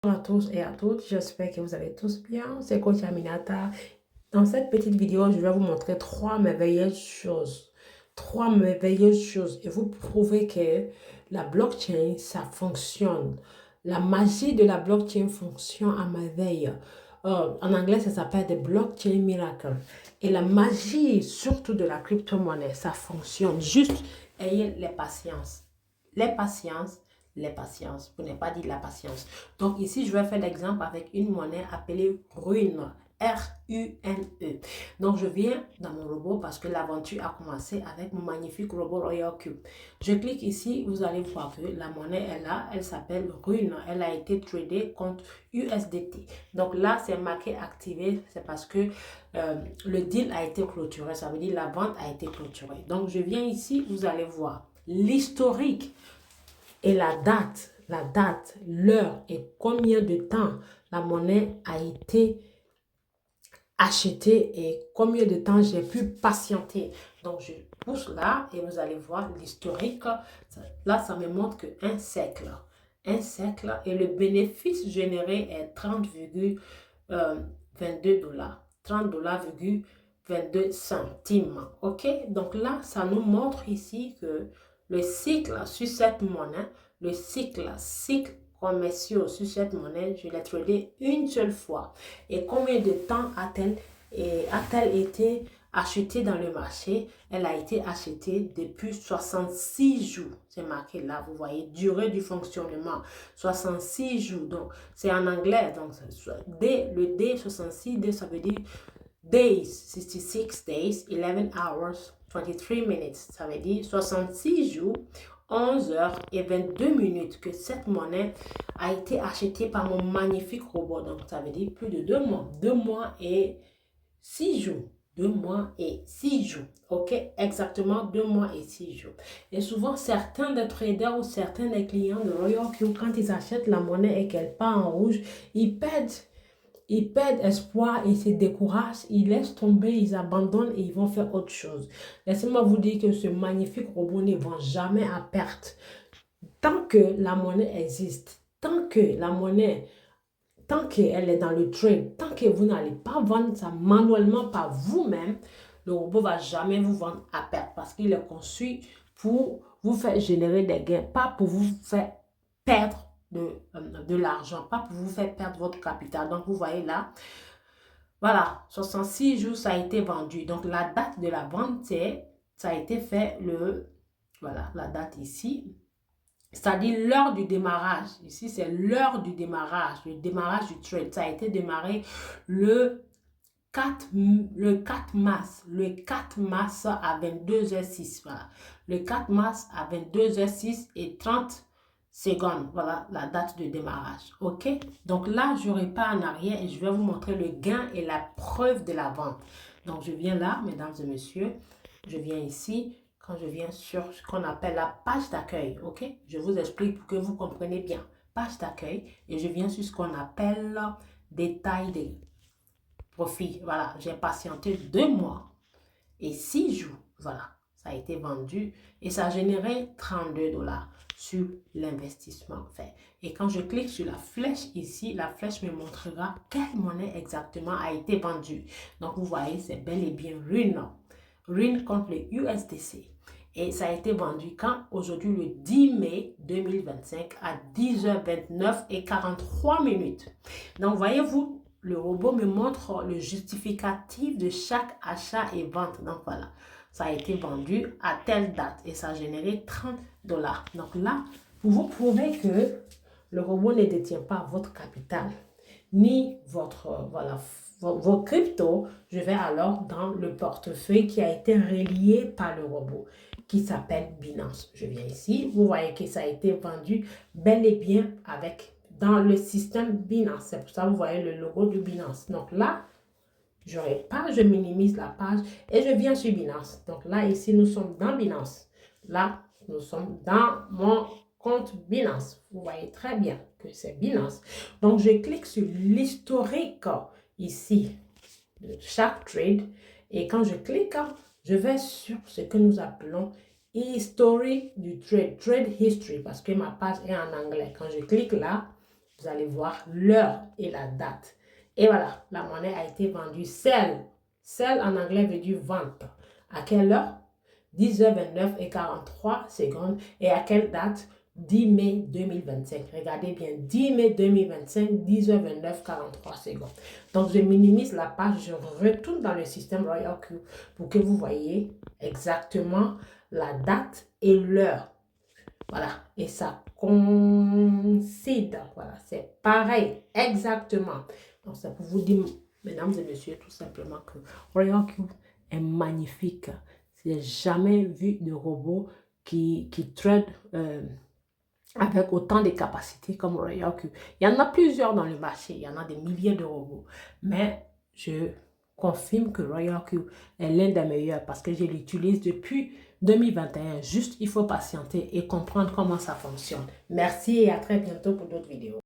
Bonjour à tous et à toutes, j'espère que vous allez tous bien. C'est Coach Aminata. Dans cette petite vidéo, je vais vous montrer trois merveilleuses choses. Trois merveilleuses choses et vous prouver que la blockchain, ça fonctionne. La magie de la blockchain fonctionne à merveille. En anglais, ça s'appelle des blockchain miracles. Et la magie, surtout de la crypto-monnaie, ça fonctionne. Juste ayez la patience. Les patience, les patience. Pour ne pas dire la patience. Donc ici, je vais faire l'exemple avec une monnaie appelée Rune. R-U-N-E. Donc, je viens dans mon robot parce que l'aventure a commencé avec mon magnifique robot Royal Cube. Je clique ici, vous allez voir que la monnaie est là, elle s'appelle Rune. Elle a été tradée contre USDT. Donc là, c'est marqué activé, c'est parce que le deal a été clôturé. Ça veut dire la vente a été clôturée. Donc, je viens ici, vous allez voir l'historique et la date, l'heure et combien de temps la monnaie a été achetée et combien de temps j'ai pu patienter. Donc, je pousse là et vous allez voir l'historique. Là, ça me montre qu'un siècle. Un siècle et le bénéfice généré est 30,22 dollars. 30,22 centimes. OK? Donc là, ça nous montre ici que le cycle sur cette monnaie, le cycle commerciaux sur cette monnaie, je l'ai tradé une seule fois. Et combien de temps a-t-elle été achetée dans le marché? Elle a été achetée depuis 66 jours. C'est marqué là, vous voyez, durée du fonctionnement, 66 jours. Donc, c'est en anglais. Donc, le D, 66, D, ça veut dire days, 66 days, 11 hours, 23 minutes. Ça veut dire 66 jours, 11 heures et 22 minutes que cette monnaie a été achetée par mon magnifique robot. Donc, ça veut dire plus de 2 mois. 2 mois et 6 jours. 2 mois et 6 jours. OK? Exactement 2 mois et 6 jours. Et souvent, certains des traders ou certains des clients de Royal Q, quand ils achètent la monnaie et qu'elle part en rouge, ils perdent espoir, ils se découragent, ils laissent tomber, ils abandonnent et ils vont faire autre chose. Laissez-moi vous dire que ce magnifique robot ne vend jamais à perte. Tant que la monnaie existe, tant qu'elle est dans le trade, tant que vous n'allez pas vendre ça manuellement par vous-même, le robot ne va jamais vous vendre à perte parce qu'il est conçu pour vous faire générer des gains, pas pour vous faire perdre de l'argent, pas pour vous faire perdre votre capital. Donc, vous voyez là, voilà, 66 jours, ça a été vendu. Donc, la date de la vente, ça a été fait voilà, la date ici. C'est-à-dire l'heure du démarrage. Ici, c'est l'heure du démarrage, le démarrage du trade. Ça a été démarré le 4 mars. Le 4 mars à 22h06. Voilà. Le 4 mars à 22h06 et 30 secondes. Voilà la date de démarrage. OK? Donc là, je repars en arrière et je vais vous montrer le gain et la preuve de la vente. Donc, je viens là, mesdames et messieurs. Je viens ici. Quand je viens sur ce qu'on appelle la page d'accueil, ok? Je vous explique pour que vous compreniez bien. Page d'accueil et je viens sur ce qu'on appelle détail des profits. Voilà, j'ai patienté 2 mois et 6 jours. Voilà, ça a été vendu et ça a généré 32 dollars sur l'investissement fait. Et quand je clique sur la flèche ici, la flèche me montrera quelle monnaie exactement a été vendue. Donc, vous voyez, c'est bel et bien Rune. Rune contre le USDC. Et ça a été vendu quand? Aujourd'hui, le 10 mai 2025 à 10h29 et 43 minutes. Donc, voyez-vous, le robot me montre le justificatif de chaque achat et vente. Donc, voilà, ça a été vendu à telle date et ça a généré 30 dollars. Donc là, pour vous prouver que le robot ne détient pas votre capital, ni vos cryptos, je vais alors dans le portefeuille qui a été relié par le robot, qui s'appelle Binance. Je viens ici, vous voyez que ça a été vendu bel et bien dans le système Binance. C'est pour ça que vous voyez le logo de Binance. Donc là, je minimise la page et je viens sur Binance. Donc là, ici, nous sommes dans Binance. Là, nous sommes dans mon compte Binance. Vous voyez très bien que c'est Binance. Donc, je clique sur l'historique ici de chaque trade. Et quand je clique, je vais sur ce que nous appelons History du trade, Trade History, parce que ma page est en anglais. Quand je clique là, Vous allez voir l'heure et la date. Et voilà, la monnaie a été vendue. Sell. Sell en anglais veut dire vente. À quelle heure? 10h29 et 43 secondes. Et à quelle date? 10 mai 2025. Regardez bien, 10 mai 2025, 10h29, 43 secondes. Donc, je minimise la page, je retourne dans le système Royal Q pour que vous voyez exactement la date et l'heure. Voilà, et ça coïncide. Voilà, c'est pareil, exactement. Donc, c'est pour vous dire, mesdames et messieurs, tout simplement que Royal Q est magnifique. Je n'ai jamais vu de robot qui trade avec autant de capacités comme Royal Q. Il y en a plusieurs dans le marché, il y en a des milliers de robots. Mais je confirme que Royal Q est l'un des meilleurs parce que je l'utilise depuis 2021. Juste, il faut patienter et comprendre comment ça fonctionne. Merci et à très bientôt pour d'autres vidéos.